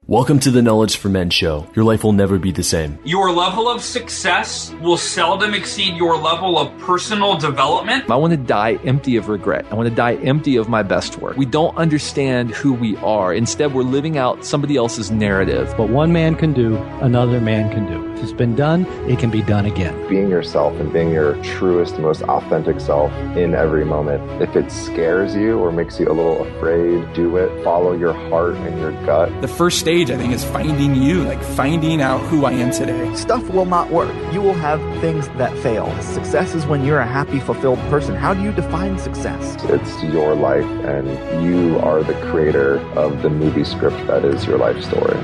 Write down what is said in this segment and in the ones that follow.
Welcome to the Knowledge for Men show. Your life will never be the same. Your level of success will seldom exceed your level of personal development. I want to die empty of regret. I want to die empty of my best work. We don't understand who we are. Instead, we're living out somebody else's narrative. What one man can do, another man can do. If it's been done, it can be done again. Being yourself and being your truest, most authentic self in every moment. If it scares you or makes you a little afraid, do it. Follow your heart and your gut. The first stage, I think, is finding you, like finding out who I am today. Stuff will not work. You will have things that fail. Success is when you're a happy, fulfilled person. How do you define success? It's your life, and you are the creator of the movie script that is your life story.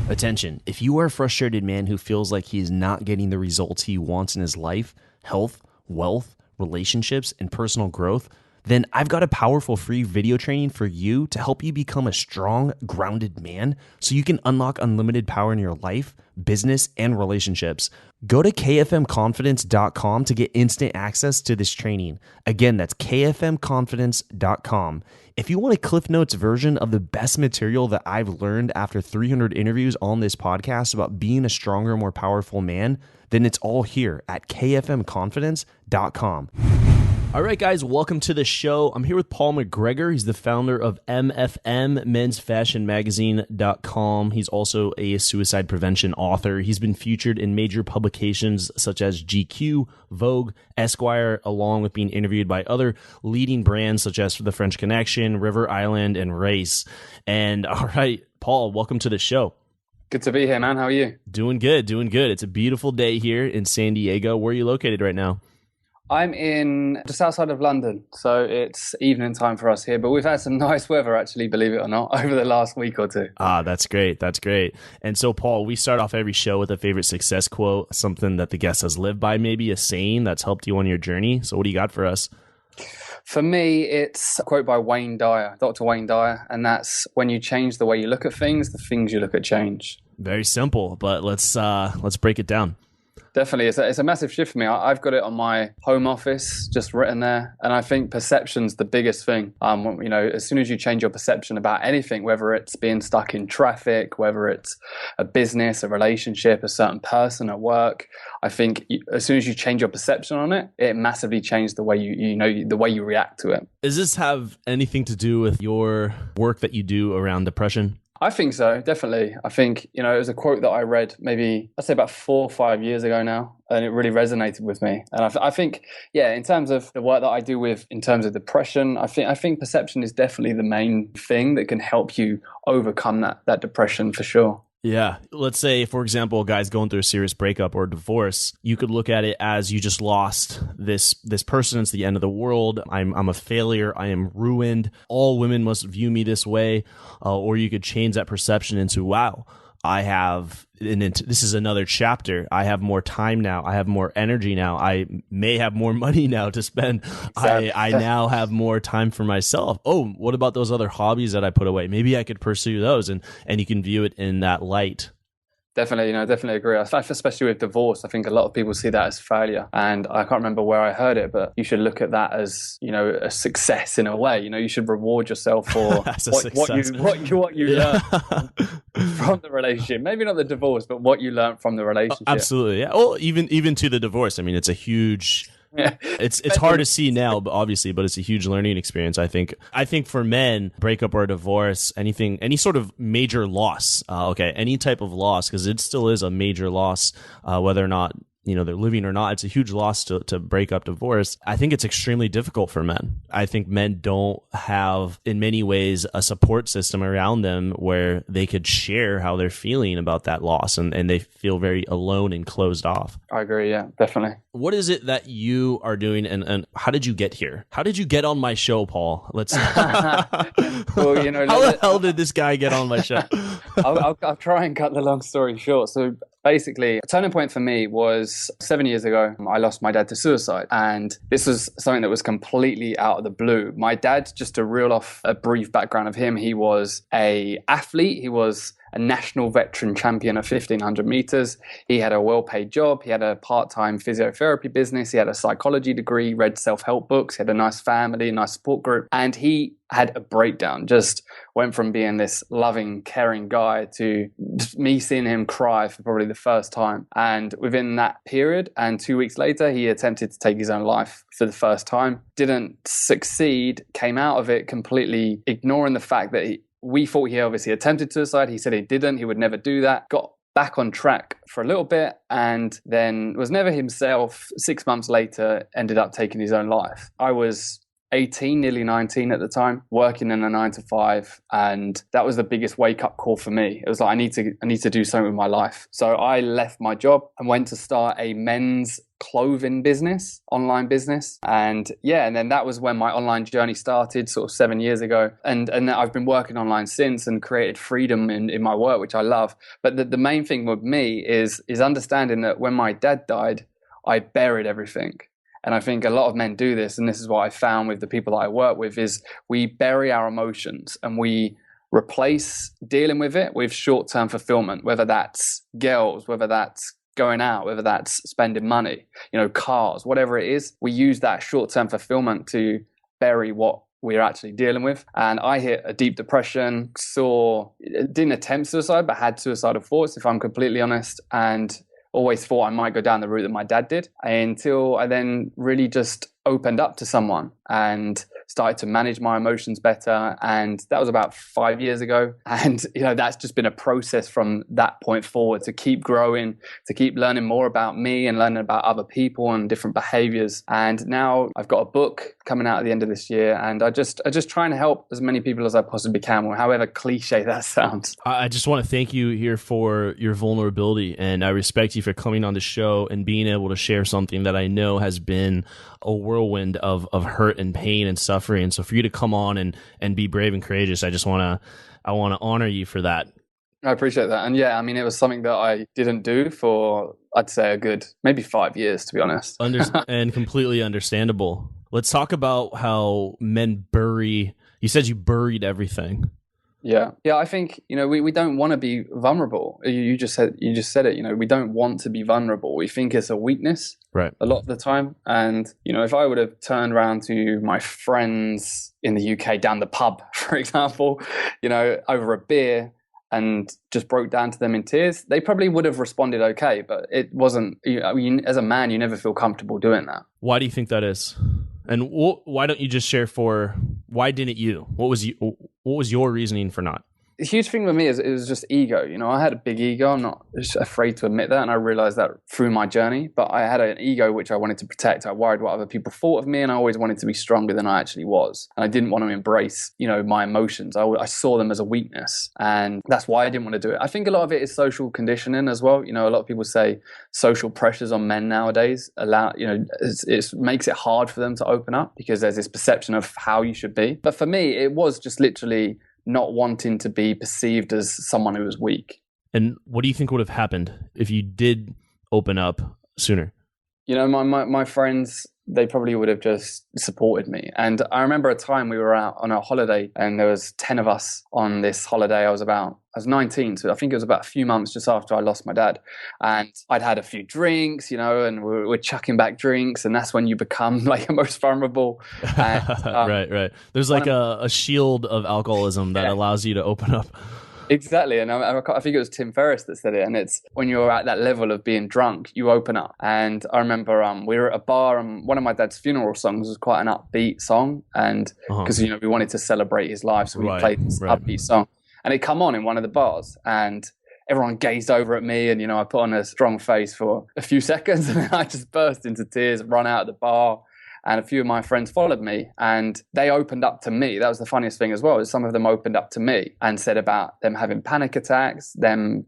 Attention, if you are a frustrated man who feels like he is not getting the results he wants in his life, health, wealth, relationships, and personal growth, then I've got a powerful free video training for you to help you become a strong, grounded man so you can unlock unlimited power in your life, business, and relationships. Go to kfmconfidence.com to get instant access to this training. Again, that's kfmconfidence.com. If you want a Cliff Notes version of the best material that I've learned after 300 interviews on this podcast about being a stronger, more powerful man, then it's all here at kfmconfidence.com. All right, guys, welcome to the show. I'm here with Paul McGregor. He's the founder of MFM, mensfashionmagazine.com. He's also a suicide prevention author. He's been featured in major publications such as GQ, Vogue, Esquire, along with being interviewed by other leading brands such as The French Connection, River Island, and Race. And all right, Paul, welcome to the show. Good to be here, man. How are you? Doing good, doing good. It's a beautiful day here in San Diego. Where are you located right now? I'm in just outside of London, so it's evening time for us here, but we've had some nice weather, actually, believe it or not, over the last week or two. Ah, that's great. That's great. And so, Paul, we start off every show with a favorite success quote, something that the guest has lived by, maybe a saying that's helped you on your journey. So what do you got for us? For me, it's a quote by Wayne Dyer, Dr. Wayne Dyer, and that's when you change the way you look at things, the things you look at change. Very simple, but let's break it down. Definitely. It's a massive shift for me. I've got it on my home office, just written there. And I think perception's the biggest thing. As soon as you change your perception about anything, whether it's being stuck in traffic, whether it's a business, a relationship, a certain person at work, I think as soon as you change your perception on it, it massively changes the way the way you react to it. Does this have anything to do with your work that you do around depression? I think so, definitely. I think, it was a quote that I read maybe, I'd say about 4 or 5 years ago now, and it really resonated with me. And I think, in terms of the work that I do in terms of depression, I think perception is definitely the main thing that can help you overcome that depression for sure. Yeah. Let's say, for example, a guy's going through a serious breakup or divorce. You could look at it as you just lost this person. It's the end of the world. I'm a failure. I am ruined. All women must view me this way. Or you could change that perception into, wow, this is another chapter. I have more time now. I have more energy now. I may have more money now to spend. Exactly. I now have more time for myself. Oh, what about those other hobbies that I put away? Maybe I could pursue those, and you can view it in that light. Definitely, definitely agree. Especially with divorce, I think a lot of people see that as failure. And I can't remember where I heard it, but you should look at that as, a success in a way. You should reward yourself for what you learn from the relationship. Maybe not the divorce, but what you learned from the relationship. Absolutely, yeah. Well, even to the divorce. I mean, it's a huge. Yeah. It's hard to see now, but it's a huge learning experience. I think for men, breakup or divorce, any sort of major loss, any type of loss, because it still is a major loss, whether or not they're living or not. It's a huge loss to break up, divorce. I think it's extremely difficult for men. I think men don't have, in many ways, a support system around them where they could share how they're feeling about that loss, and they feel very alone and closed off. I agree. Yeah, definitely. What is it that you are doing, and how did you get here? How did you get on my show, Paul? Let's. Well, how the hell did this guy get on my show? I'll try and cut the long story short. So basically, a turning point for me was 7 years ago. I lost my dad to suicide, and this was something that was completely out of the blue. My dad, just to reel off a brief background of him, he was an athlete. He was a national veteran champion of 1500 meters. He had a well-paid job. He had a part-time physiotherapy business. He had a psychology degree, read self-help books. He had a nice family, a nice support group. And he had a breakdown, just went from being this loving, caring guy to me seeing him cry for probably the first time. And within that period, and 2 weeks later, he attempted to take his own life for the first time. Didn't succeed, came out of it completely ignoring the fact that we thought he obviously attempted suicide. He said he didn't, he would never do that. Got back on track for a little bit and then was never himself. 6 months later, ended up taking his own life. I was 18, nearly 19 at the time, working in a 9 to 5. And that was the biggest wake up call for me. It was like, I need to do something with my life. So I left my job and went to start a men's clothing business, online business. And then that was when my online journey started sort of 7 years ago. And I've been working online since and created freedom in my work, which I love. But the main thing with me is understanding that when my dad died, I buried everything. And I think a lot of men do this, and this is what I found with the people that I work with, is we bury our emotions and we replace dealing with it with short-term fulfillment, whether that's girls, whether that's going out, whether that's spending money, cars, whatever it is. We use that short-term fulfillment to bury what we're actually dealing with. And I hit a deep depression, didn't attempt suicide, but had suicidal thoughts, if I'm completely honest, and always thought I might go down the route that my dad did, until I then really just opened up to someone and started to manage my emotions better. And that was about 5 years ago. And, that's just been a process from that point forward to keep growing, to keep learning more about me and learning about other people and different behaviors. And now I've got a book coming out at the end of this year. And I just trying to help as many people as I possibly can, or however cliche that sounds. I just want to thank you here for your vulnerability. And I respect you for coming on the show and being able to share something that I know has been a whirlwind of hurt and pain and suffering. So for you to come on and be brave and courageous, I want to honor you for that. I appreciate that. And it was something that I didn't do for, I'd say, a good maybe 5 years, to be honest. And completely understandable. Let's talk about how men bury. You said you buried everything. Yeah. I think we don't want to be vulnerable. You just said it. We don't want to be vulnerable. We think it's a weakness, right? A lot of the time. And if I would have turned around to my friends in the UK down the pub, for example, over a beer, and just broke down to them in tears, they probably would have responded okay. But it wasn't. As a man, you never feel comfortable doing that. Why do you think that is? And why don't you just share why didn't you? What was your reasoning for not? The huge thing with me is it was just ego. I had a big ego. I'm not afraid to admit that. And I realized that through my journey. But I had an ego which I wanted to protect. I worried what other people thought of me. And I always wanted to be stronger than I actually was. And I didn't want to embrace, my emotions. I saw them as a weakness. And that's why I didn't want to do it. I think a lot of it is social conditioning as well. A lot of people say social pressures on men nowadays it makes it hard for them to open up because there's this perception of how you should be. But for me, it was just literally not wanting to be perceived as someone who was weak. And what do you think would have happened if you did open up sooner? My friends, they probably would have just supported me. And I remember a time we were out on a holiday and there was 10 of us on this holiday. I was 19, so I think it was about a few months just after I lost my dad. And I'd had a few drinks, and we're chucking back drinks, and that's when you become like most vulnerable. And, right. There's like a shield of alcoholism that allows you to open up. Exactly. And I think it was Tim Ferriss that said it. And it's when you're at that level of being drunk, you open up. And I remember we were at a bar and one of my dad's funeral songs was quite an upbeat song. And because, we wanted to celebrate his life. So we played this upbeat song. And it come on in one of the bars and everyone gazed over at me. And, I put on a strong face for a few seconds and then I just burst into tears, run out of the bar. And a few of my friends followed me and they opened up to me. That was the funniest thing as well, is some of them opened up to me and said about them having panic attacks, them,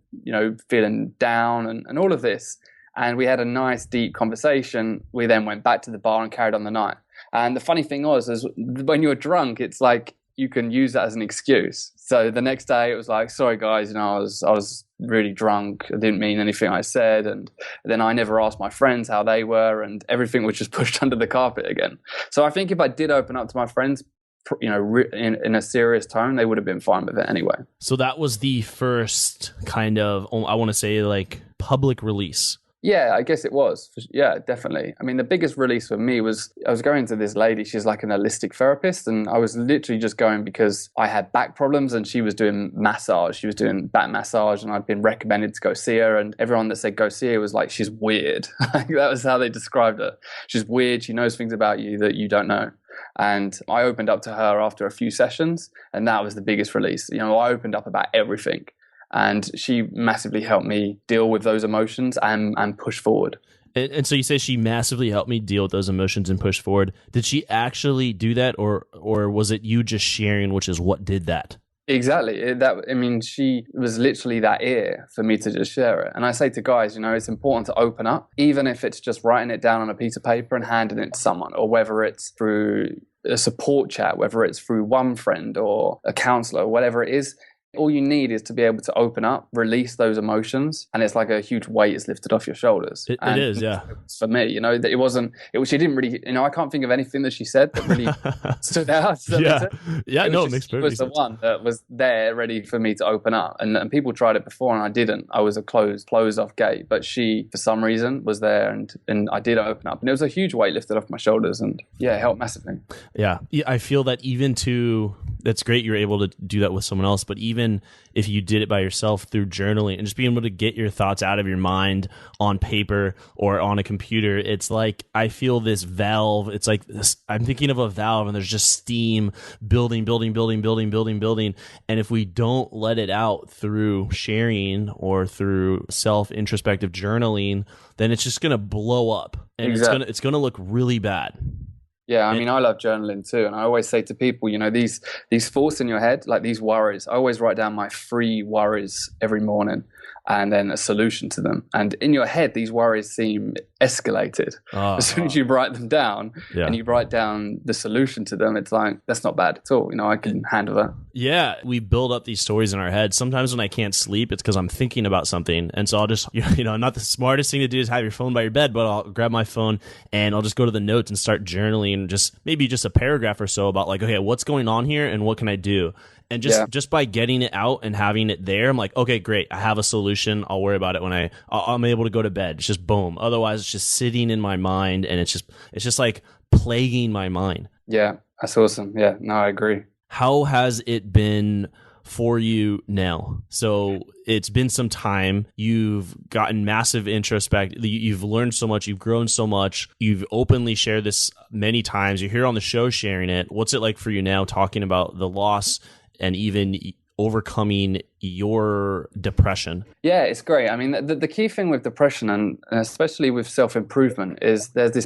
feeling down and all of this. And we had a nice deep conversation. We then went back to the bar and carried on the night. And the funny thing is when you're drunk, it's like you can use that as an excuse. So the next day it was like, sorry guys, I was really drunk. I didn't mean anything I said. And then I never asked my friends how they were and everything was just pushed under the carpet again. So I think if I did open up to my friends, in a serious tone, they would have been fine with it anyway. So that was the first kind of, I want to say, like, public release. Yeah, I guess it was. Yeah, definitely. I mean, the biggest release for me was I was going to this lady. She's like an holistic therapist. And I was literally just going because I had back problems and she was doing massage. She was doing back massage and I'd been recommended to go see her. And everyone that said go see her was like, she's weird. That was how they described her. She's weird. She knows things about you that you don't know. And I opened up to her after a few sessions. And that was the biggest release. I opened up about everything. And she massively helped me deal with those emotions and push forward. And so you say she massively helped me deal with those emotions and push forward. Did she actually do that, or was it you just sharing, which is what did that? Exactly. She was literally that ear for me to just share it. And I say to guys, it's important to open up, even if it's just writing it down on a piece of paper and handing it to someone, or whether it's through a support chat, whether it's through one friend or a counselor, whatever it is. All you need is to be able to open up, release those emotions, and it's like a huge weight is lifted off your shoulders. It is, yeah. For me, she didn't really, I can't think of anything that she said that really stood out. It makes perfect sense. She was the one that was there ready for me to open up. And people tried it before and I didn't. I was a closed off gate, but she, for some reason, was there and I did open up. And it was a huge weight lifted off my shoulders and it helped massively. Yeah, I feel that that's great you're able to do that with someone else, but even if you did it by yourself through journaling and just being able to get your thoughts out of your mind on paper or on a computer, it's like I feel this valve. It's like this, I'm thinking of a valve and there's just steam building. And if we don't let it out through sharing or through self-introspective journaling, then it's just going to blow up and exactly. it's going to look really bad. Yeah, I love journaling too. And I always say to people, these thoughts in your head, like these worries, I always write down my 3 worries every morning and then a solution to them. And in your head, these worries seem escalated. As soon as you write them down and you write down the solution to them, it's like, that's not bad at all. I can handle that. Yeah, we build up these stories in our head. Sometimes when I can't sleep, it's because I'm thinking about something. And so I'll just, not the smartest thing to do is have your phone by your bed, but I'll grab my phone and I'll just go to the notes and start journaling, maybe just a paragraph or so about like, okay, what's going on here and what can I do? And just by getting it out and having it there, I'm like, okay, great. I have a solution. I'll worry about it when I'm able to go to bed. It's just boom. Otherwise, it's just sitting in my mind and it's just like plaguing my mind. Yeah, that's awesome. Yeah, no, I agree. How has it been for you now? So it's been some time. You've gotten massive introspect. You've learned so much. You've grown so much. You've openly shared this many times. You're here on the show sharing it. What's it like for you now talking about the loss and even overcoming your depression? Yeah, it's great. I mean, the key thing with depression and especially with self-improvement is there's this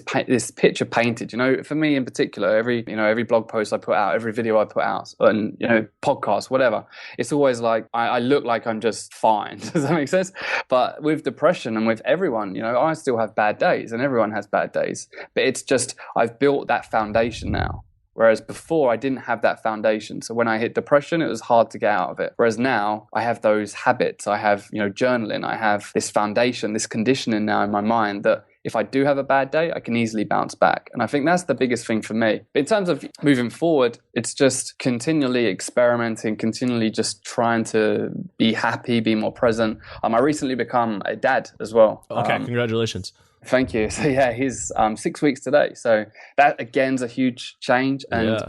picture painted. For me in particular, every blog post I put out, every video I put out, and podcast, whatever, it's always like I look like I'm just fine. Does that make sense? But with depression and with everyone, I still have bad days, and everyone has bad days. But it's just I've built that foundation now. Whereas before I didn't have that foundation. So when I hit depression, it was hard to get out of it. Whereas now I have those habits. I have, journaling. I have this foundation, this conditioning now in my mind that if I do have a bad day, I can easily bounce back. And I think that's the biggest thing for me. But in terms of moving forward, it's just continually experimenting, continually just trying to be happy, be more present. I recently become a dad as well. Okay, congratulations. Thank you. So yeah, he's 6 weeks today. So that again's a huge change, and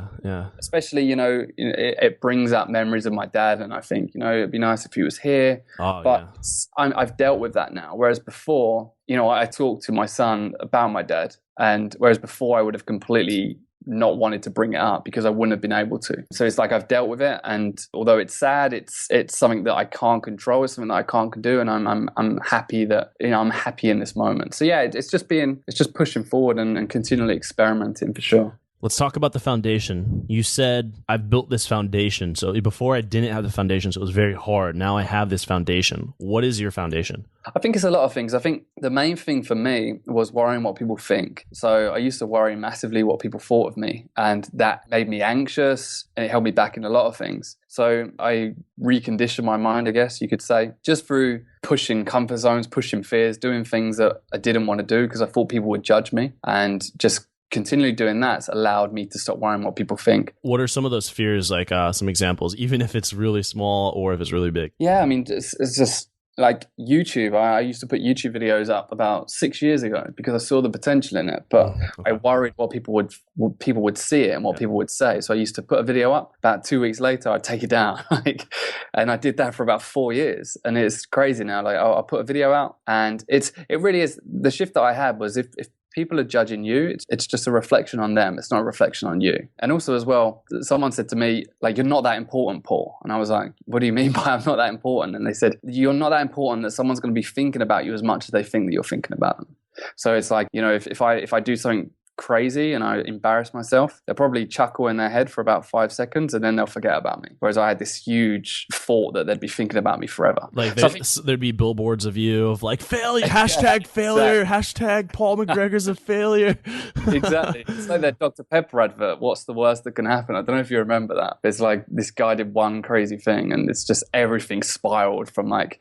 especially it brings up memories of my dad. And I think it'd be nice if he was here. I've dealt with that now. Whereas before, I talked to my son about my dad, and whereas before I would have completely not wanted to bring it up because I wouldn't have been able to. So it's like I've dealt with it, and although it's sad, it's something that I can't control. It's something that I can't do, and I'm happy that I'm happy in this moment. So yeah, it's just pushing forward and continually experimenting for sure. Let's talk about the foundation. You said, I've built this foundation. So before I didn't have the foundation, so it was very hard. Now I have this foundation. What is your foundation? I think it's a lot of things. I think the main thing for me was worrying what people think. So I used to worry massively what people thought of me, and that made me anxious and it held me back in a lot of things. So I reconditioned my mind, I guess you could say, just through pushing comfort zones, pushing fears, doing things that I didn't want to do because I thought people would judge me, and just continually doing that's allowed me to stop worrying what people think. What are some of those fears, like some examples, even if it's really small or if it's really big? Yeah, I mean, it's just like YouTube. I used to put YouTube videos up about 6 years ago because I saw the potential in it, but I worried what people would see it and what people would say. So I used to put a video up. About 2 weeks later, I'd take it down. And I did that for about 4 years, and it's crazy now. Like I'll put a video out, and it really is the shift that I had was if people are judging you, it's just a reflection on them. It's not a reflection on you. And also as well, someone said to me, like, you're not that important, Paul. And I was like, what do you mean by I'm not that important? And they said, you're not that important that someone's going to be thinking about you as much as they think that you're thinking about them. So it's like, if I do something crazy and I embarrass myself, they'll probably chuckle in their head for about 5 seconds and then they'll forget about me. Whereas I had this huge thought that they'd be thinking about me forever. Like there'd be billboards of you of like failure, hashtag failure, exactly. Hashtag Paul McGregor's a failure. Exactly. It's like that Dr. Pepper advert, what's the worst that can happen? I don't know if you remember that. It's like this guy did one crazy thing and it's just everything spiraled from like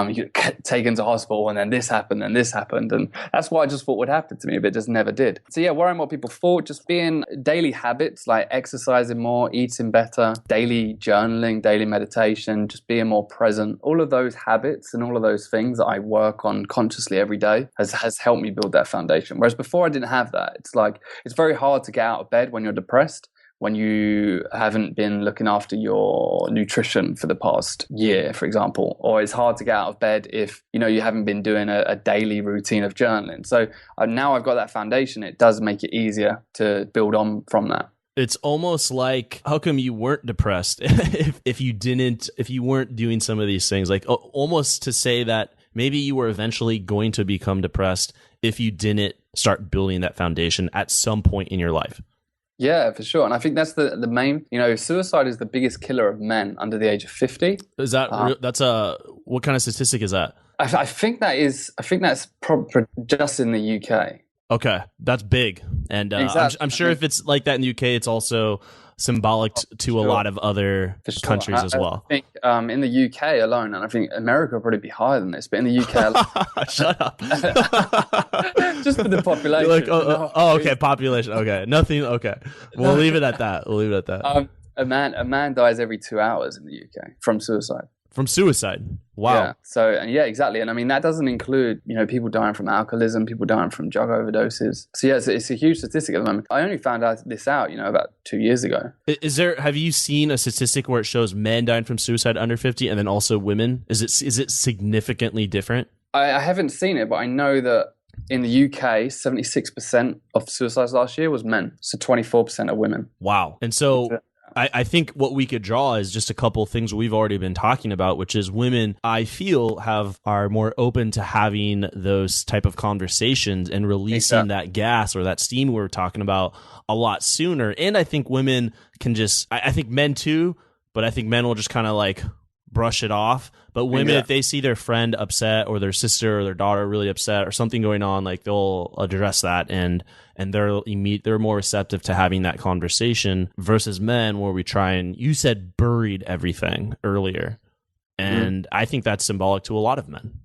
you get taken to hospital and then this happened and this happened. And that's what I just thought would happen to me, but it just never did. So yeah, worrying what people thought, just being daily habits like exercising more, eating better, daily journaling, daily meditation, just being more present. All of those habits and all of those things that I work on consciously every day has helped me build that foundation. Whereas before I didn't have that. It's like, it's very hard to get out of bed when you're depressed, when you haven't been looking after your nutrition for the past year, for example, or it's hard to get out of bed if, you haven't been doing a daily routine of journaling. So now I've got that foundation, it does make it easier to build on from that. It's almost like, how come you weren't depressed if you weren't doing some of these things? Like almost to say that maybe you were eventually going to become depressed if you didn't start building that foundation at some point in your life. Yeah, for sure. And I think that's the main, suicide is the biggest killer of men under the age of 50. Is that, what kind of statistic is that? I think that's probably just in the UK. Okay. That's big. And exactly. I'm sure if it's like that in the UK, it's also symbolic to a lot of other countries as well. I think in the UK alone, and I think America will probably be higher than this, but in the UK alone, shut up. Just for the population. Like, okay, population. Okay, nothing. Okay, we'll leave it at that. A man dies every 2 hours in the UK from suicide. From suicide. Wow. Yeah. So yeah, exactly. And I mean, that doesn't include, people dying from alcoholism, people dying from drug overdoses. So yeah, it's a huge statistic at the moment. I only found this out, about 2 years ago. Have you seen a statistic where it shows men dying from suicide under 50 and then also women? Is it significantly different? I haven't seen it, but I know that in the UK, 76% of suicides last year was men. So 24% are women. Wow. And so I think what we could draw is just a couple of things we've already been talking about, which is women, I feel, are more open to having those type of conversations and releasing that gas or that steam we were talking about a lot sooner. And I think women can I think men too, but I think men will just kind of like brush it off. But women, if they see their friend upset or their sister or their daughter really upset or something going on, like they'll address that and they're more receptive to having that conversation versus men where we try and, you said buried everything earlier. And I think that's symbolic to a lot of men.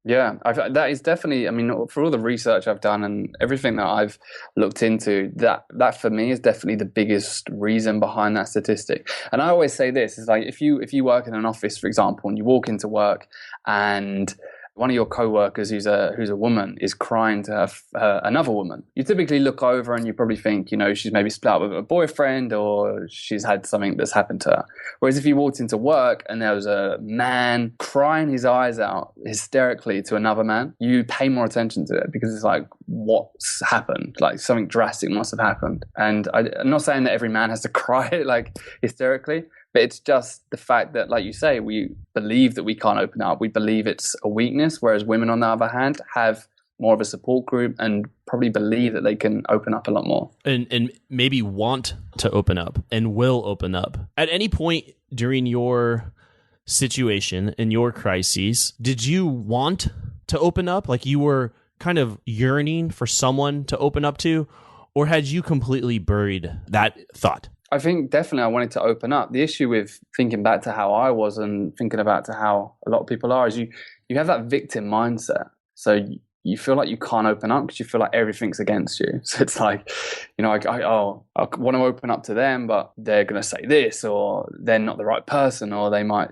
Yeah, that is definitely, for all the research I've done and everything that I've looked into, that for me is definitely the biggest reason behind that statistic. And I always say this, is like if you work in an office, for example, and you walk into work and one of your co-workers who's a woman is crying to another woman, you typically look over and you probably think, she's maybe split up with a boyfriend or she's had something that's happened to her. Whereas if you walked into work and there was a man crying his eyes out hysterically to another man, you pay more attention to it because it's like, what's happened? Like something drastic must have happened. And I'm not saying that every man has to cry like hysterically, but it's just the fact that, like you say, we believe that we can't open up. We believe it's a weakness, whereas women, on the other hand, have more of a support group and probably believe that they can open up a lot more. And maybe want to open up and will open up. At any point during your situation, in your crises, did you want to open up? Like you were kind of yearning for someone to open up to? Or had you completely buried that thought? I think definitely I wanted to open up. The issue with thinking back to how I was and thinking about to how a lot of people are is you have that victim mindset. So you feel like you can't open up because you feel like everything's against you. So it's like, you know, I want to open up to them, but they're going to say this, or they're not the right person, or they might.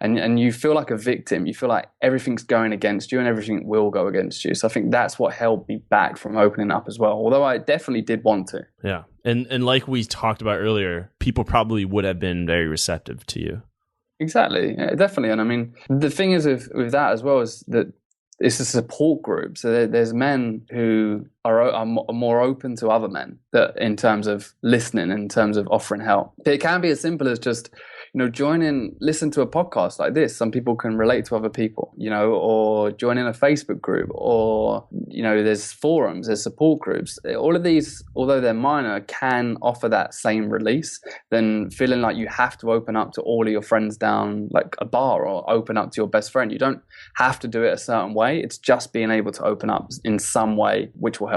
And you feel like a victim. You feel like everything's going against you and everything will go against you. So I think that's what held me back from opening up as well, although I definitely did want to. Yeah. And like we talked about earlier, people probably would have been very receptive to you. Exactly. Yeah, definitely. And I mean, the thing is with that as well is that it's a support group. So there's men who are more open to other men, that in terms of listening, in terms of offering help. It can be as simple as just, you know, listen to a podcast like this. Some people can relate to other people, you know, or join in a Facebook group, or, you know, there's forums, there's support groups. All of these, although they're minor, can offer that same release than feeling like you have to open up to all of your friends down like a bar, or open up to your best friend. You don't have to do it a certain way. It's just being able to open up in some way, which will help.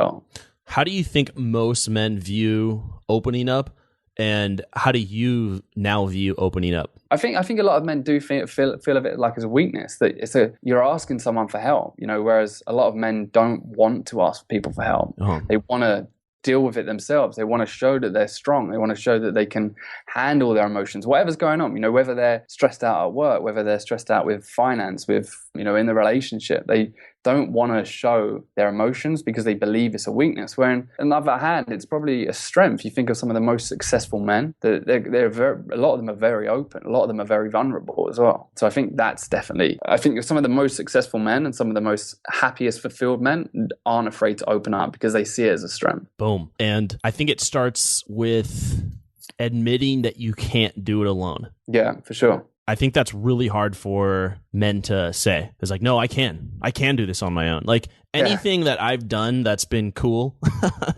How do you think most men view opening up? And how do you now view opening up? I think a lot of men do feel of it like as a weakness, that you're asking someone for help, you know, whereas a lot of men don't want to ask people for help. Oh. They want to deal with it themselves. They want to show that they're strong. They want to show that they can handle their emotions, whatever's going on, you know, whether they're stressed out at work, whether they're stressed out with finance, with, you know, in the relationship. They don't want to show their emotions because they believe it's a weakness. Where on the other hand, it's probably a strength. You think of some of the most successful men, a lot of them are very open. A lot of them are very vulnerable as well. So I think that's definitely, I think some of the most successful men and some of the most happiest, fulfilled men aren't afraid to open up because they see it as a strength. Boom. And I think it starts with admitting that you can't do it alone. Yeah, for sure. I think that's really hard for men to say. It's like, no, I can do this on my own. Like anything that I've done that's been cool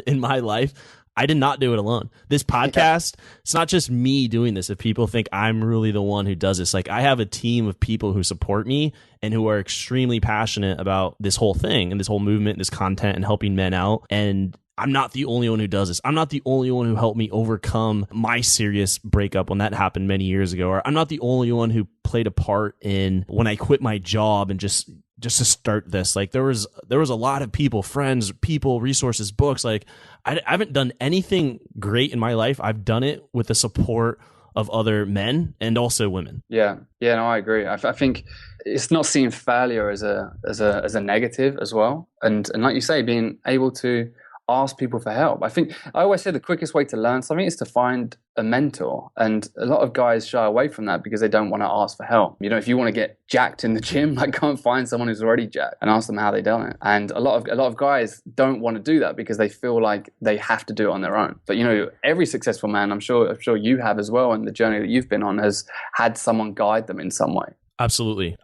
in my life, I did not do it alone. This podcast, it's not just me doing this. If people think I'm really the one who does this, like I have a team of people who support me and who are extremely passionate about this whole thing and this whole movement, this content, and helping men out. And I'm not the only one who does this. I'm not the only one who helped me overcome my serious breakup when that happened many years ago. Or I'm not the only one who played a part in when I quit my job and just to start this. Like there was a lot of people, friends, people, resources, books. Like I haven't done anything great in my life. I've done it with the support of other men and also women. Yeah, no, I agree. I think it's not seeing failure as a negative as well. And like you say, being able to ask people for help. I always say the quickest way to learn something is to find a mentor. And a lot of guys shy away from that because they don't want to ask for help. You know, if you want to get jacked in the gym, like go and find someone who's already jacked and ask them how they done it. And a lot of guys don't want to do that because they feel like they have to do it on their own. But you know, every successful man, I'm sure you have as well, and the journey that you've been on has had someone guide them in some way. Absolutely.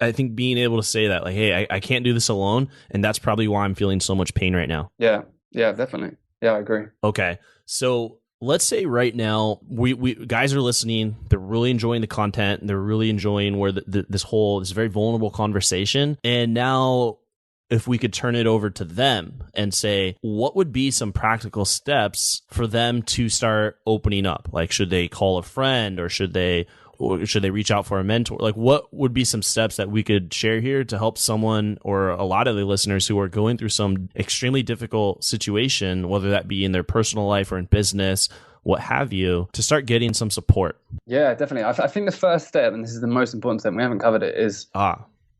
I think being able to say that, like, hey, I can't do this alone. And that's probably why I'm feeling so much pain right now. Yeah, definitely. Yeah, I agree. Okay. So let's say right now, we guys are listening. They're really enjoying the content. And they're really enjoying where this very vulnerable conversation. And now if we could turn it over to them and say, what would be some practical steps for them to start opening up? Like, should they call a friend, or should they reach out for a mentor? Like, what would be some steps that we could share here to help someone or a lot of the listeners who are going through some extremely difficult situation, whether that be in their personal life or in business, what have you, to start getting some support? Yeah, definitely. I think the first step, and this is the most important step, we haven't covered it, is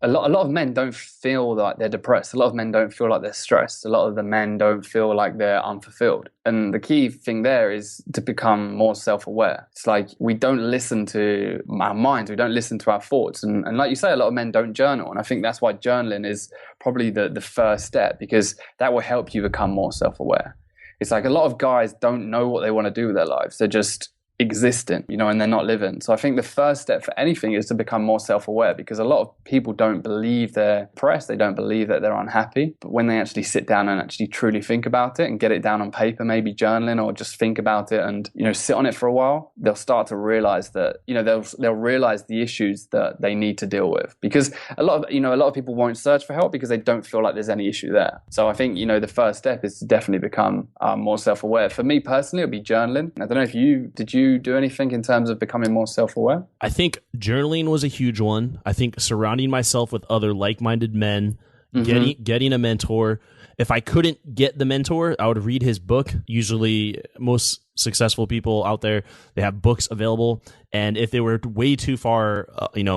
a lot of men don't feel like they're depressed. A lot of men don't feel like they're stressed. A lot of the men don't feel like they're unfulfilled. And the key thing there is to become more self-aware. It's like we don't listen to our minds. We don't listen to our thoughts. And like you say, a lot of men don't journal. And I think that's why journaling is probably the first step, because that will help you become more self-aware. It's like a lot of guys don't know what they want to do with their lives. They're just existing, you know, and they're not living. So I think the first step for anything is to become more self-aware, because a lot of people don't believe they're depressed. They don't believe that they're unhappy. But when they actually sit down and actually truly think about it and get it down on paper, maybe journaling, or just think about it and, you know, sit on it for a while, they'll start to realize that, you know, they'll realize the issues that they need to deal with. Because a lot of people won't search for help because they don't feel like there's any issue there. So I think, you know, the first step is to definitely become more self-aware. For me personally, it'll be journaling. I don't know if did you do anything in terms of becoming more self-aware? I think journaling was a huge one. I think surrounding myself with other like-minded men getting a mentor. If I couldn't get the mentor, I would read his book. Usually most successful people out there, they have books available. And if they were way too far,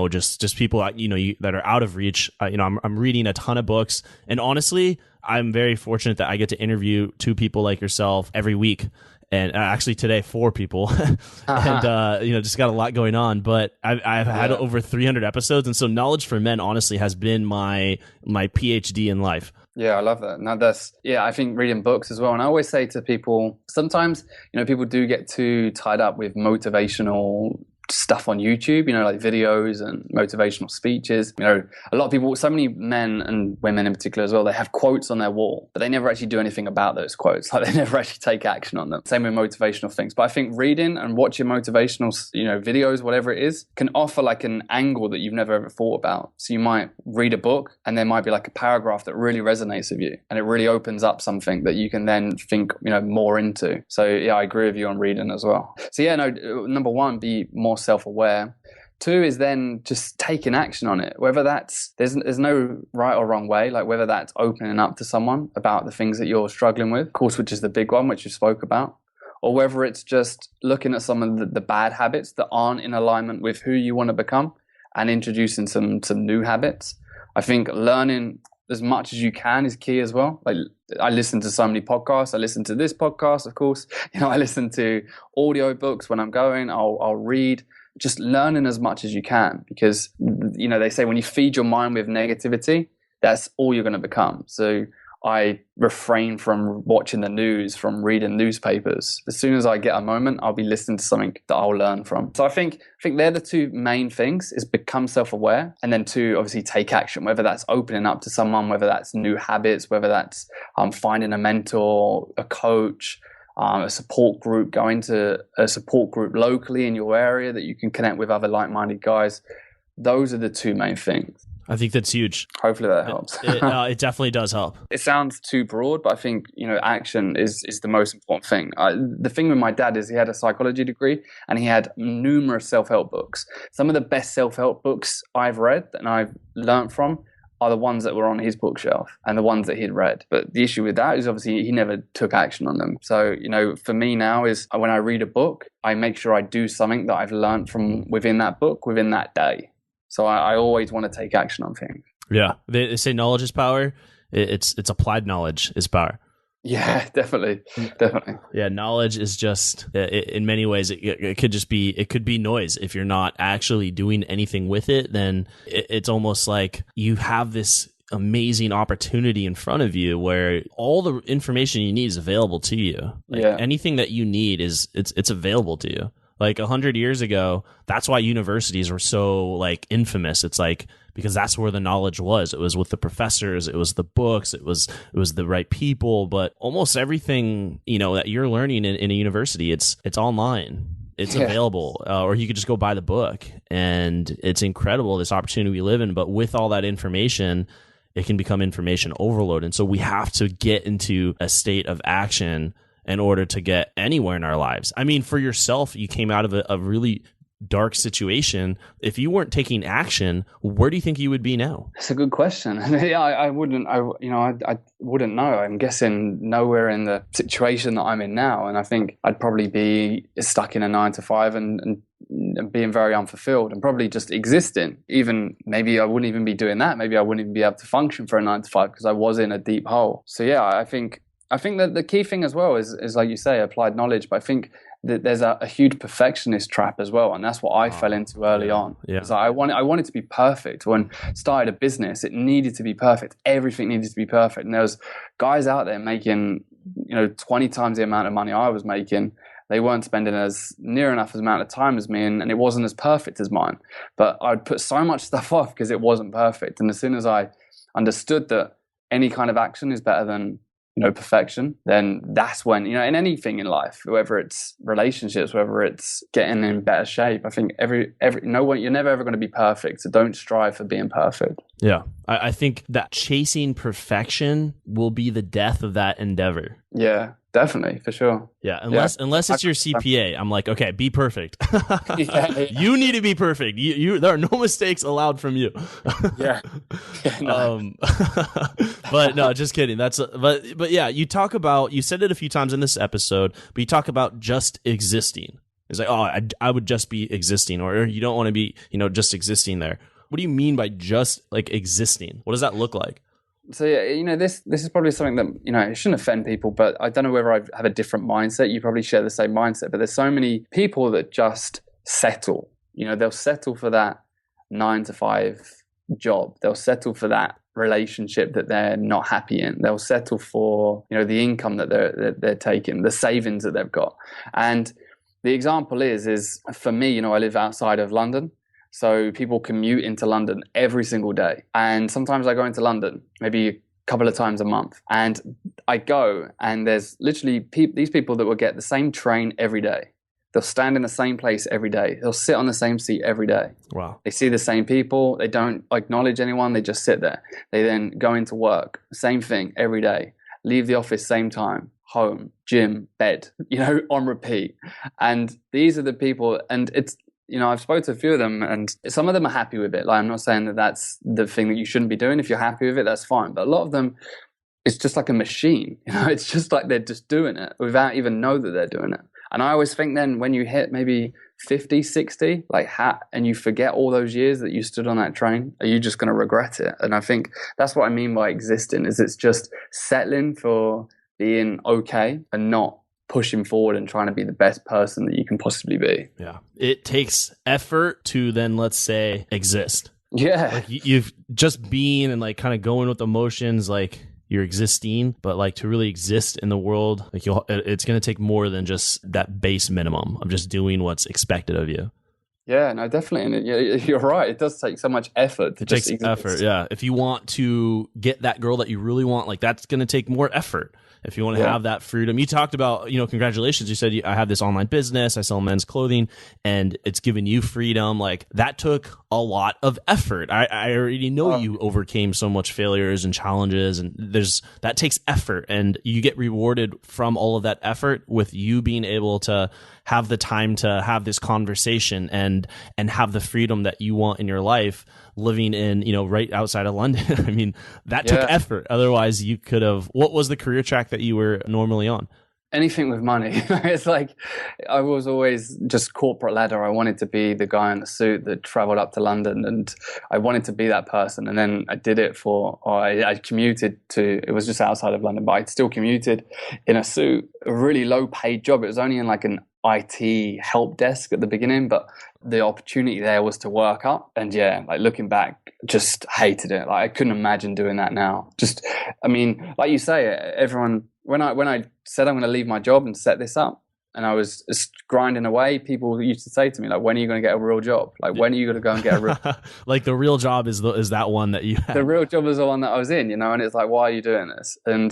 just people, that are out of reach, I'm reading a ton of books. And honestly, I'm very fortunate that I get to interview 2 people like yourself every week. And actually today, 4 people, and just got a lot going on. But I've had over 300 episodes, and so Knowledge for Men honestly has been my PhD in life. Yeah, I love that. Now I think reading books as well. And I always say to people, sometimes, people do get too tied up with motivational stuff on YouTube, like videos and motivational speeches. A lot of people, so many men and women in particular as well, they have quotes on their wall, but they never actually do anything about those quotes. Like they never actually take action on them. Same with motivational things. But I think reading and watching motivational, videos, whatever it is, can offer like an angle that you've never ever thought about. So you might read a book and there might be like a paragraph that really resonates with you, and it really opens up something that you can then think, more into. So yeah, I agree with you on reading as well. So yeah, number 1, be more self-aware. 2 is then just taking action on it, whether that's there's no right or wrong way, like whether that's opening up to someone about the things that you're struggling with, of course, which is the big one which you spoke about, or whether it's just looking at some of the bad habits that aren't in alignment with who you want to become and introducing some new habits. I think learning as much as you can is key as well. Like I listen to so many podcasts. I listen to this podcast, of course. I listen to audio books when I'm going. I'll read. Just learning as much as you can, because they say when you feed your mind with negativity, that's all you're going to become. So I refrain from watching the news, from reading newspapers. As soon as I get a moment, I'll be listening to something that I'll learn from. So I think they're the 2 main things: is become self-aware, and then 2, obviously take action, whether that's opening up to someone, whether that's new habits, whether that's finding a mentor, a coach, a support group, going to a support group locally in your area that you can connect with other like-minded guys. Those are the 2 main things. I think that's huge. Hopefully that helps. It definitely does help. It sounds too broad, but I think, action is the most important thing. The thing with my dad is he had a psychology degree and he had numerous self-help books. Some of the best self-help books I've read and I've learned from are the ones that were on his bookshelf and the ones that he'd read. But the issue with that is obviously he never took action on them. So, for me now is when I read a book, I make sure I do something that I've learned from within that book, within that day. So I always want to take action on things. Yeah. They say knowledge is power. It's applied knowledge is power. Yeah, definitely. Yeah, knowledge is just, in many ways, it could be noise. If you're not actually doing anything with it, then it's almost like you have this amazing opportunity in front of you where all the information you need is available to you. Anything that you need it's available to you. Like 100 years ago, that's why universities were so infamous. It's because that's where the knowledge was. It was with the professors, it was the books, it was the right people. But almost everything, that you're learning in a university, it's online. It's available, or you could just go buy the book. And it's incredible, this opportunity we live in. But with all that information, it can become information overload. And so we have to get into a state of action in order to get anywhere in our lives. I mean, for yourself, you came out of a really dark situation. If you weren't taking action, where do you think you would be now? That's a good question. Yeah, I wouldn't know. I'm guessing nowhere in the situation that I'm in now. And I think I'd probably be stuck in a 9-to-5 and being very unfulfilled and probably just existing. Even maybe I wouldn't even be doing that. Maybe I wouldn't even be able to function for a 9-to-5 because I was in a deep hole. So yeah, I think that the key thing as well is like you say, applied knowledge. But I think that there's a huge perfectionist trap as well, and that's what I fell into early on. Yeah. I wanted to be perfect. When I started a business, it needed to be perfect. Everything needed to be perfect. And there was guys out there making 20 times the amount of money I was making. They weren't spending as near enough amount of time as me, and it wasn't as perfect as mine. But I'd put so much stuff off because it wasn't perfect. And as soon as I understood that any kind of action is better than perfection, then that's when, in anything in life, whether it's relationships, whether it's getting in better shape, I think you're never ever going to be perfect. So don't strive for being perfect. Yeah. I think that chasing perfection will be the death of that endeavor. Yeah, Definitely, for sure. Yeah, unless it's your CPA, I'm like, okay, be perfect. Yeah. You need to be perfect. You there are no mistakes allowed from you. Yeah. No. But no, just kidding. But yeah, you said it a few times in this episode, but you talk about just existing. It's like, oh, I would just be existing, or you don't want to be, just existing there. What do you mean by just like existing? What does that look like? So yeah, this is probably something that it shouldn't offend people, but I don't know whether I have a different mindset. You probably share the same mindset, but there's so many people that just settle. They'll settle for that 9-to-5 job. They'll settle for that relationship that they're not happy in. They'll settle for the income that they're taking, the savings that they've got. And the example is for me, I live outside of London. So people commute into London every single day. And sometimes I go into London maybe a couple of times a month. And I go and there's literally these people that will get the same train every day. They'll stand in the same place every day. They'll sit on the same seat every day. Wow. They see the same people. They don't acknowledge anyone. They just sit there. They then go into work. Same thing every day. Leave the office same time. Home, gym, bed, on repeat. And these are the people, and it's, I've spoken to a few of them and some of them are happy with it. Like, I'm not saying that that's the thing that you shouldn't be doing. If you're happy with it, that's fine. But a lot of them, it's just like a machine. It's just like they're just doing it without even know that they're doing it. And I always think then when you hit maybe 50, 60, and you forget all those years that you stood on that train, are you just going to regret it? And I think that's what I mean by existing, is it's just settling for being okay and not pushing forward and trying to be the best person that you can possibly be. Yeah. It takes effort to then, let's say, exist. Yeah. Like you've just been and like kind of going with emotions, like you're existing, but like to really exist in the world, like it's going to take more than just that base minimum of just doing what's expected of you. Yeah, no, definitely. And you're right. It does take so much effort. It takes effort. Yeah. If you want to get that girl that you really want, like that's going to take more effort. If you want to have that freedom, you talked about, congratulations. You said, I have this online business. I sell men's clothing and it's given you freedom. Like that took a lot of effort. I already know you overcame so much failures and challenges, and that takes effort, and you get rewarded from all of that effort with you being able to have the time to have this conversation and have the freedom that you want in your life, living in, right outside of London. I mean, that took effort. Otherwise you could have, what was the career track that you were normally on? Anything with money. It's like, I was always just corporate ladder. I wanted to be the guy in the suit that traveled up to London, and I wanted to be that person. And then I did it I commuted to, it was just outside of London, but I still commuted in a suit, a really low paid job. It was only in like an IT help desk at the beginning, but the opportunity there was to work up. And looking back, just hated it. Like I couldn't imagine doing that now. Like you say, everyone, when I said I'm going to leave my job and set this up, and I was just grinding away, people used to say to me, like, when are you going to get a real job? Like, when are you going to go and get a real like the real job is that one that you had. The real job is the one that I was in, and it's like, why are you doing this? And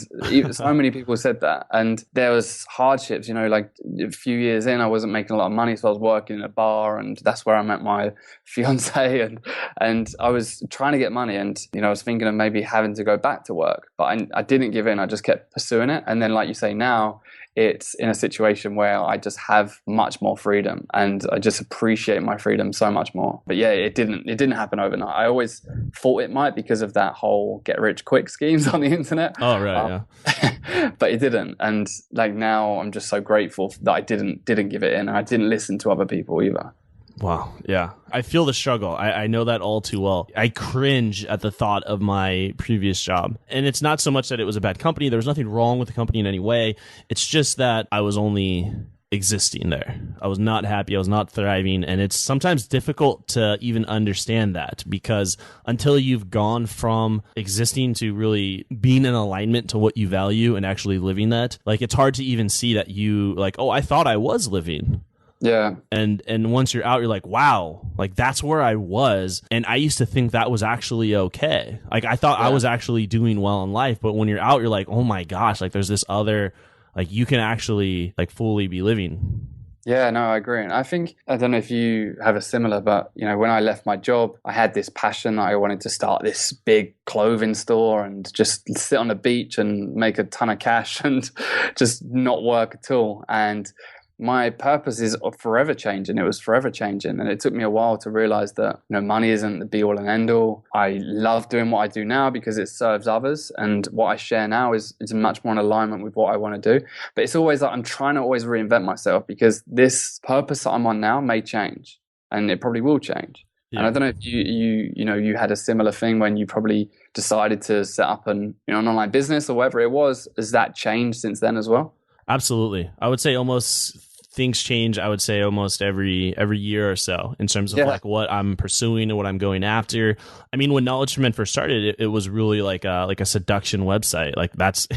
so many people said that. And there was hardships, like a few years in, I wasn't making a lot of money. So I was working in a bar, and that's where I met my fiance, and I was trying to get money, and, I was thinking of maybe having to go back to work, but I didn't give in. I just kept pursuing it. And then, like you say, now it's in a situation where I just have much more freedom, and I just appreciate my freedom so much more. But it didn't happen overnight. I always thought it might because of that whole get rich quick schemes on the internet. Oh, right. Yeah. But it didn't. And like now I'm just so grateful that I didn't give it in, and I didn't listen to other people either. Wow. Yeah. I feel the struggle. I know that all too well. I cringe at the thought of my previous job. And it's not so much that it was a bad company. There was nothing wrong with the company in any way. It's just that I was only existing there. I was not happy. I was not thriving. And it's sometimes difficult to even understand that, because until you've gone from existing to really being in alignment to what you value and actually living that, like it's hard to even see that you like, oh, I thought I was living. Yeah. And once you're out, you're like, wow, like that's where I was. And I used to think that was actually okay. Like I thought I was actually doing well in life. But when you're out, you're like, oh my gosh, like there's this other, like you can actually like fully be living. Yeah, no, I agree. And I think, I don't know if you have a similar, but, you know, when I left my job, I had this passion that I wanted to start this big clothing store and just sit on the beach and make a ton of cash and just not work at all. And my purpose is forever changing. It was forever changing. And it took me a while to realize that, you know, money isn't the be all and end all. I love doing what I do now because it serves others. And what I share now is much more in alignment with what I want to do. But it's always like I'm trying to always reinvent myself because this purpose that I'm on now may change and it probably will change. Yeah. And I don't know if you had a similar thing when you probably decided to set up an online business or whatever it was. Has that changed since then as well? Absolutely. I would say almost things change, I would say almost every year or so in terms of like what I'm pursuing and what I'm going after. I mean, when Knowledge Ferment first started, it was really like a seduction website. Like that's,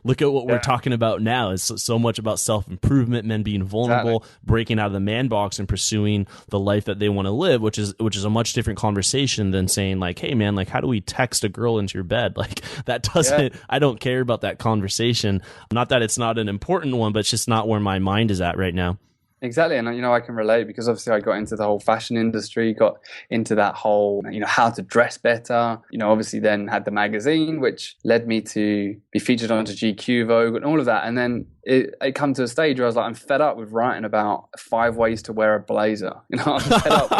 look at what we're talking about now. It's so much about self-improvement, men being vulnerable, breaking out of the man box and pursuing the life that they want to live, which is a much different conversation than saying like, hey man, like how do we text a girl into your bed? Like that doesn't, I don't care about that conversation. Not that it's not an important one, but it's just not where my mind is at right now. Exactly. And, I can relate because obviously I got into the whole fashion industry, got into that whole, how to dress better, obviously then had the magazine, which led me to be featured onto GQ, Vogue and all of that. And then it come to a stage where I was like, I'm fed up with writing about 5 ways to wear a blazer. I'm fed up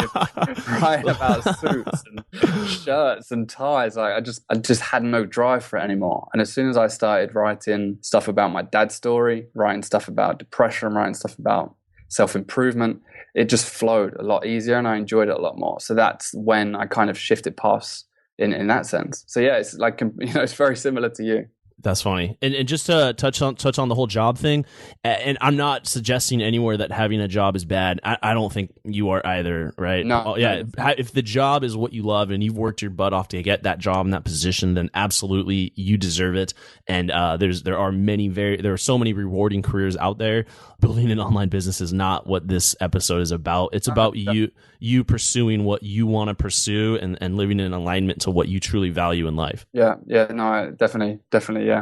with writing about suits and shirts and ties. Like I just had no drive for it anymore. And as soon as I started writing stuff about my dad's story, writing stuff about depression, writing stuff about self-improvement, it just flowed a lot easier and I enjoyed it a lot more. So that's when I kind of shifted paths in that sense. So yeah, it's like, it's very similar to you. That's funny. And just to touch on the whole job thing, and I'm not suggesting anywhere that having a job is bad. I don't think you are either, right? No. Yeah. If the job is what you love and you've worked your butt off to get that job and that position, then absolutely you deserve it. And there are so many rewarding careers out there. Building an online business is not what this episode is about. It's about you pursuing what you want to pursue and living in alignment to what you truly value in life. Yeah. No, definitely. Yeah.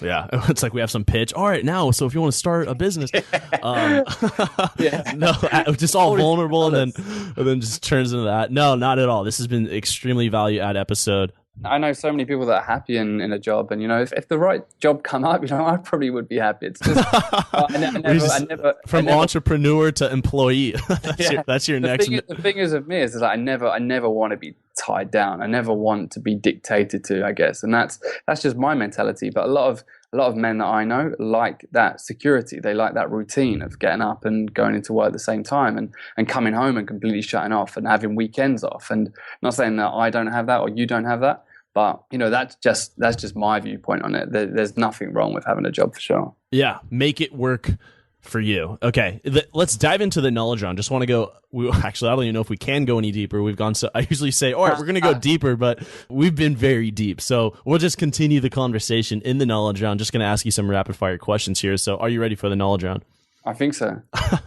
Yeah, it's like we have some pitch. All right, now, so if you want to start a business, no, just all vulnerable, and then just turns into that. No, not at all. This has been extremely value-add episode. I know so many people that are happy in a job, and if the right job come up, I probably would be happy. It's just from entrepreneur to employee. That's your next. The thing is with me is that I never want to be tied down. I never want to be dictated to, I guess, and that's just my mentality. But a lot of men that I know like that security. They like that routine of getting up and going into work at the same time and coming home and completely shutting off and having weekends off. And not saying that I don't have that or you don't have that, but that's just my viewpoint on it. There's nothing wrong with having a job for sure. Yeah, make it work for you. Okay, let's dive into the knowledge round. Just want to go. Actually, I don't even know if we can go any deeper. We've gone so. I usually say, all right, we're going to go deeper, but we've been very deep. So we'll just continue the conversation in the knowledge round. Just going to ask you some rapid fire questions here. So are you ready for the knowledge round? I think so.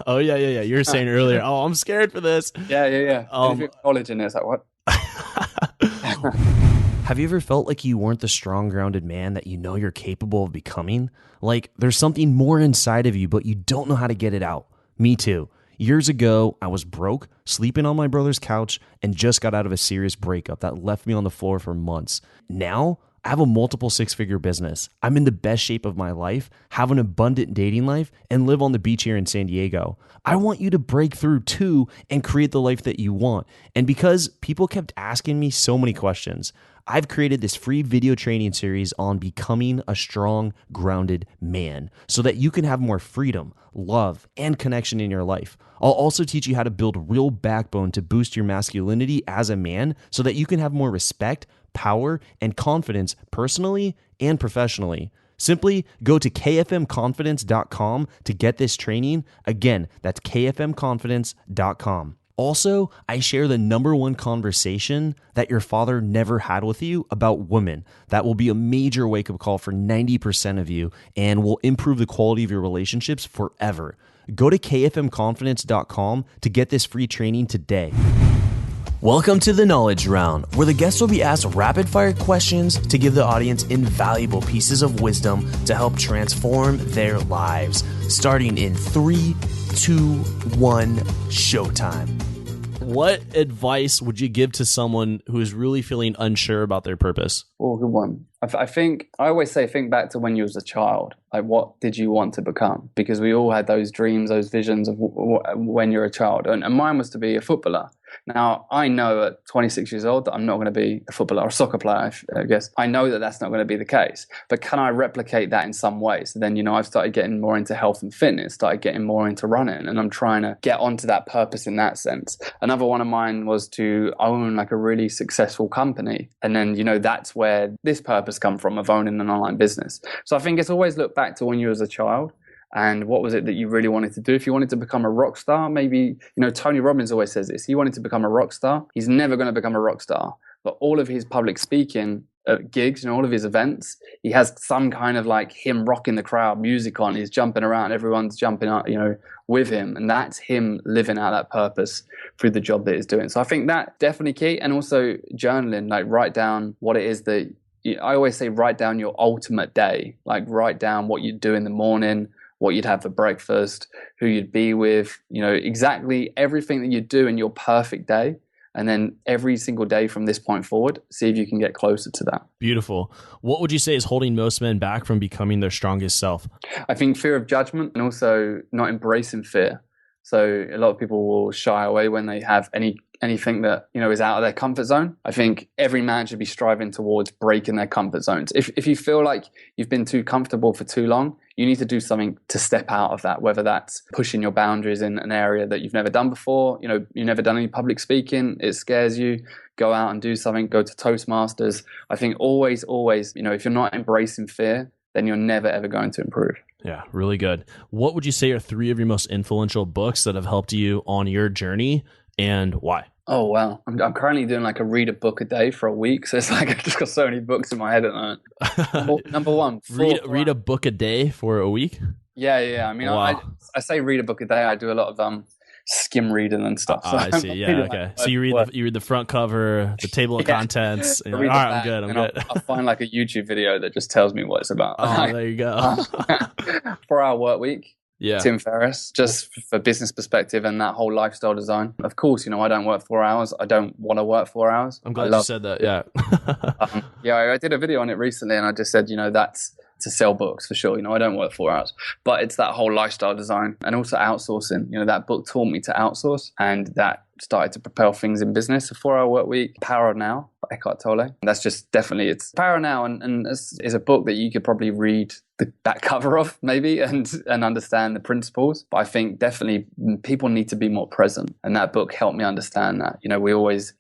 Oh yeah. You were saying earlier, oh, I'm scared for this. Yeah. Knowledge in this, like what? Have you ever felt like you weren't the strong, grounded man that you're capable of becoming? Like there's something more inside of you, but you don't know how to get it out. Me too. Years ago, I was broke, sleeping on my brother's couch, and just got out of a serious breakup that left me on the floor for months. Now, I have a multiple 6-figure business. I'm in the best shape of my life, have an abundant dating life, and live on the beach here in San Diego. I want you to break through too and create the life that you want. And because people kept asking me so many questions, I've created this free video training series on becoming a strong, grounded man so that you can have more freedom, love, and connection in your life. I'll also teach you how to build real backbone to boost your masculinity as a man so that you can have more respect, power, and confidence personally and professionally. Simply go to kfmconfidence.com to get this training. Again, that's kfmconfidence.com. Also, I share the #1 conversation that your father never had with you about women. That will be a major wake-up call for 90% of you and will improve the quality of your relationships forever. Go to kfmconfidence.com to get this free training today. Welcome to the Knowledge Round, where the guests will be asked rapid-fire questions to give the audience invaluable pieces of wisdom to help transform their lives. Starting in 3, 2, 1, showtime. What advice would you give to someone who is really feeling unsure about their purpose? Oh, good one. I always say, think back to when you was a child. Like, what did you want to become? Because we all had those dreams, those visions of when you're a child. And mine was to be a footballer. Now, I know at 26 years old that I'm not going to be a footballer or a soccer player, I guess. I know that that's not going to be the case. But can I replicate that in some way? So then, I've started getting more into health and fitness, started getting more into running, and I'm trying to get onto that purpose in that sense. Another one of mine was to own like a really successful company. And then, that's where this purpose come from, of owning an online business. So I think it's always look back to when you was a child. And what was it that you really wanted to do? If you wanted to become a rock star, maybe, Tony Robbins always says this. He wanted to become a rock star. He's never going to become a rock star. But all of his public speaking gigs, all of his events, he has some kind of like him rocking the crowd, music on. He's jumping around. Everyone's jumping up, with him. And that's him living out that purpose through the job that he's doing. So I think that definitely key. And also journaling, like write down what it is that I always say, write down your ultimate day. Like write down what you do in the morning, what you'd have for breakfast, who you'd be with, exactly everything that you do in your perfect day. And then every single day from this point forward, see if you can get closer to that. Beautiful. What would you say is holding most men back from becoming their strongest self? I think fear of judgment and also not embracing fear. So a lot of people will shy away when they have anything that is out of their comfort zone. I think every man should be striving towards breaking their comfort zones. If you feel like you've been too comfortable for too long, you need to do something to step out of that, whether that's pushing your boundaries in an area that you've never done before. You've never done any public speaking, it scares you. Go out and do something, go to Toastmasters. I think always, if you're not embracing fear, then you're never, ever going to improve. Yeah, really good. What would you say are 3 of your most influential books that have helped you on your journey, and why? Oh, wow. I'm currently doing like a read a book a day for a week. So it's like I've just got so many books in my head at the moment. Number one. Read a book a day for a week? Yeah. I mean, wow. I say read a book a day. I do a lot of skim reading and stuff. So I see. Yeah, okay. So you read the front cover, the table of contents. And all right, I'm good. I'll find like a YouTube video that just tells me what it's about. Oh, there you go. 4-hour work week. Yeah. Tim Ferriss, just for business perspective and that whole lifestyle design. Of course, I don't work 4 hours. I don't want to work 4 hours. I'm glad you said that. Yeah. I did a video on it recently, and I just said, that's to sell books for sure. I don't work 4 hours, but it's that whole lifestyle design and also outsourcing. That book taught me to outsource, and that started to propel things in business. A 4-hour work week, Power Now by Eckhart Tolle. And that's just definitely, it's Power Now, and is a book that you could probably read the back cover of maybe and understand the principles. But I think definitely people need to be more present. And that book helped me understand that.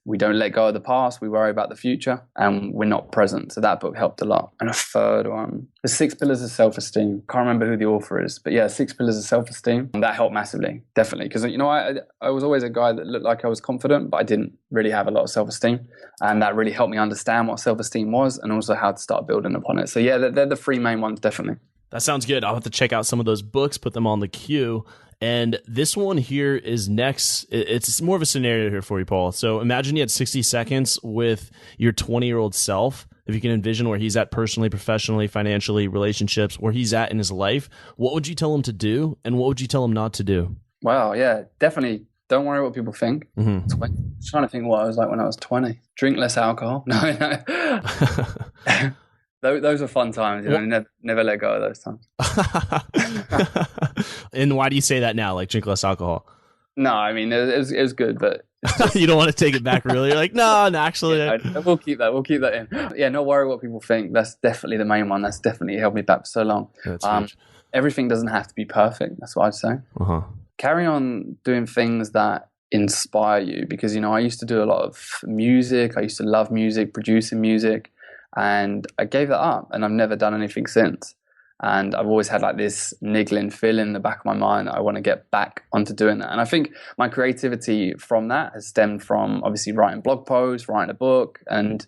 We don't let go of the past. We worry about the future and we're not present. So that book helped a lot. And a third one, The 6 Pillars of Self-Esteem. Can't remember who the author is, but yeah, 6 Pillars of Self-Esteem. And that helped massively, definitely. Because, I was always a guy that looked like I was confident, but I didn't really have a lot of self-esteem. And that really helped me understand what self-esteem was and also how to start building upon it. So yeah, they're the 3 main ones, definitely. That sounds good. I'll have to check out some of those books, put them on the queue. And this one here is next. It's more of a scenario here for you, Paul. So imagine you had 60 seconds with your 20-year-old self. If you can envision where he's at personally, professionally, financially, relationships, where he's at in his life, what would you tell him to do? And what would you tell him not to do? Wow. Yeah, definitely. Don't worry what people think. Mm-hmm. I'm trying to think what I was like when I was 20. Drink less alcohol. No. Those are fun times. Never let go of those times. And why do you say that now? Like drink less alcohol? No, I mean, it was good, but... You don't want to take it back, really? You're like, no, actually... Yeah, we'll keep that in. Yeah, not worry what people think. That's definitely the main one. That's definitely helped me back for so long. That's everything doesn't have to be perfect. That's what I'd say. Uh-huh. Carry on doing things that inspire you, because, I used to do a lot of music. I used to love music, producing music, and I gave that up, and I've never done anything since. And I've always had like this niggling feeling in the back of my mind that I want to get back onto doing that. And I think my creativity from that has stemmed from obviously writing blog posts, writing a book, and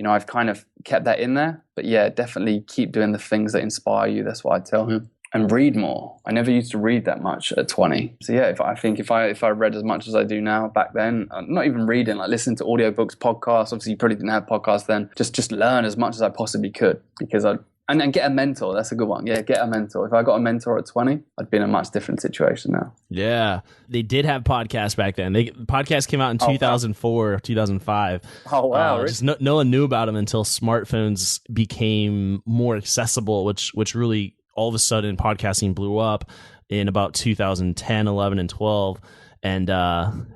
I've kind of kept that in there. But yeah, definitely keep doing the things that inspire you. That's what I'd tell him. And read more. I never used to read that much at 20. So yeah, if I read as much as I do now back then, not even reading, like listening to audiobooks, podcasts. Obviously, you probably didn't have podcasts then. Just learn as much as I possibly could, because I And get a mentor. That's a good one. Yeah, get a mentor. If I got a mentor at 20, I'd be in a much different situation now. Yeah. They did have podcasts back then. Podcasts came out in 2004, 2005. Oh, wow. Really? Just no one knew about them until smartphones became more accessible, which really all of a sudden podcasting blew up in about 2010, 11, and 12. And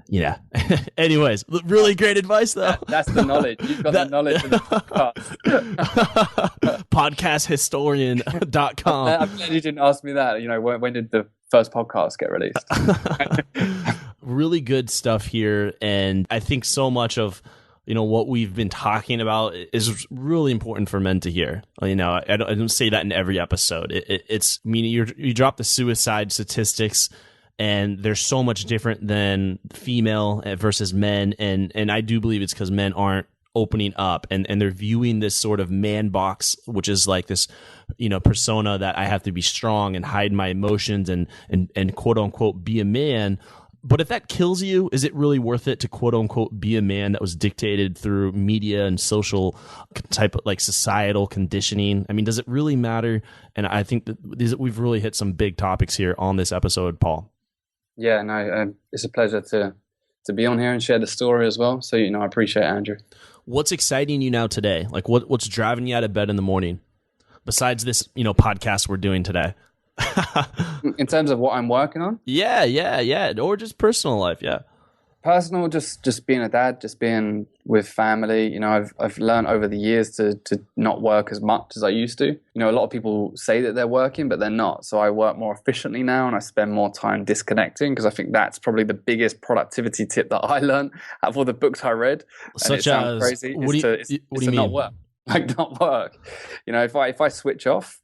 yeah. Anyways, really great advice, though. That's the knowledge. You've got the knowledge of the podcast. Podcasthistorian.com. I'm glad you didn't ask me that. You know, when did the first podcast get released? Really good stuff here. And I think so much of, you know, what we've been talking about is really important for men to hear. You know, I don't say that in every episode. It's meaning you drop the suicide statistics, and they're so much different than female versus men. And I do believe it's because men aren't opening up and they're viewing this sort of man box, which is like this, you know, persona that I have to be strong and hide my emotions and quote unquote be a man. But if that kills you, is it really worth it to quote unquote be a man that was dictated through media and social type of like societal conditioning? I mean, does it really matter? And I think that we've really hit some big topics here on this episode, Paul. Yeah, no, it's a pleasure to be on here and share the story as well. So, you know, I appreciate it, Andrew. What's exciting you now today? Like what's driving you out of bed in the morning besides this, you know, podcast we're doing today? In terms of what I'm working on? Yeah. Or just personal life. Yeah. Personal, just being a dad, just being with family. You know, I've learned over the years to not work as much as I used to. You know, a lot of people say that they're working, but they're not. So I work more efficiently now, and I spend more time disconnecting, because I think that's probably the biggest productivity tip that I learned out of all the books I read. Such as crazy. What do you mean? Not work. Like not work. You know, if I switch off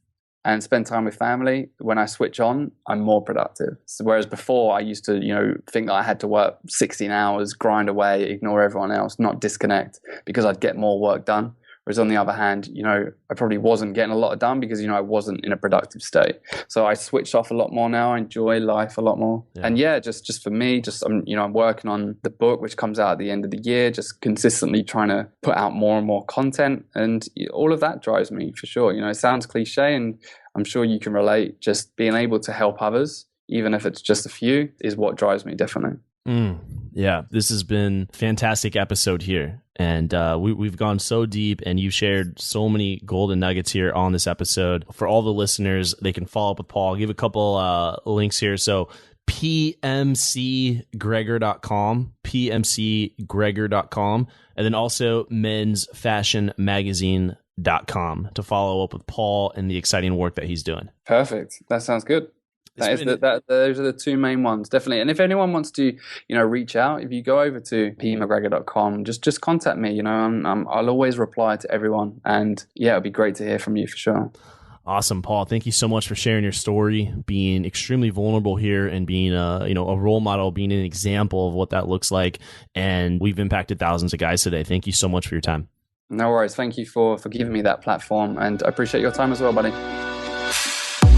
and spend time with family, when I switch on, I'm more productive. So whereas before I used to, you know, think that I had to work 16 hours, grind away, ignore everyone else, not disconnect, because I'd get more work done. Whereas on the other hand, you know, I probably wasn't getting a lot done because, you know, I wasn't in a productive state. So I switched off a lot more now. I enjoy life a lot more. Yeah. And yeah, just for me, I'm working on the book, which comes out at the end of the year, just consistently trying to put out more and more content. And all of that drives me for sure. You know, it sounds cliche, and I'm sure you can relate. Just being able to help others, even if it's just a few, is what drives me, definitely. Yeah, this has been a fantastic episode here. And we've gone so deep, and you've shared so many golden nuggets here on this episode. For all the listeners, they can follow up with Paul. I'll give a couple links here. So pmcgregor.com, and then also mensfashionmagazine.com to follow up with Paul and the exciting work that he's doing. Perfect. That sounds good. Those are the two main ones, definitely. And if anyone wants to, you know, reach out, if you go over to pmcgregor.com, just contact me. You know, I'll always reply to everyone. And yeah, it'd be great to hear from you for sure. Awesome, Paul. Thank you so much for sharing your story, being extremely vulnerable here, and being a role model, being an example of what that looks like. And we've impacted thousands of guys today. Thank you so much for your time. No worries. Thank you for giving me that platform, and I appreciate your time as well, buddy.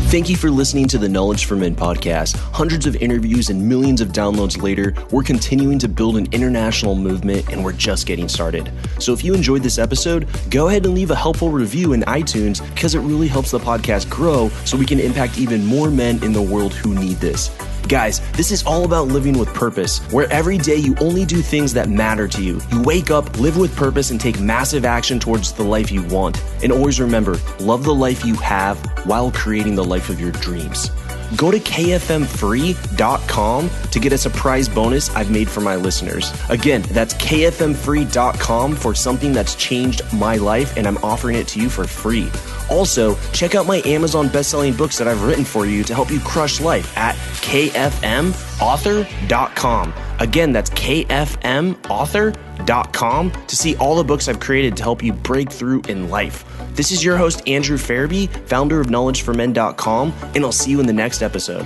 Thank you for listening to the Knowledge for Men podcast. Hundreds of interviews and millions of downloads later, we're continuing to build an international movement, and we're just getting started. So if you enjoyed this episode, go ahead and leave a helpful review in iTunes, because it really helps the podcast grow so we can impact even more men in the world who need this. Guys, this is all about living with purpose, where every day you only do things that matter to you. You wake up, live with purpose, and take massive action towards the life you want. And always remember, love the life you have while creating the life of your dreams. Go to kfmfree.com to get a surprise bonus I've made for my listeners. Again, that's kfmfree.com for something that's changed my life, and I'm offering it to you for free. Also, check out my Amazon best-selling books that I've written for you to help you crush life at kfmauthor.com. Again, that's kfmauthor.com to see all the books I've created to help you break through in life. This is your host, Andrew Farabee, founder of knowledgeformen.com, and I'll see you in the next episode.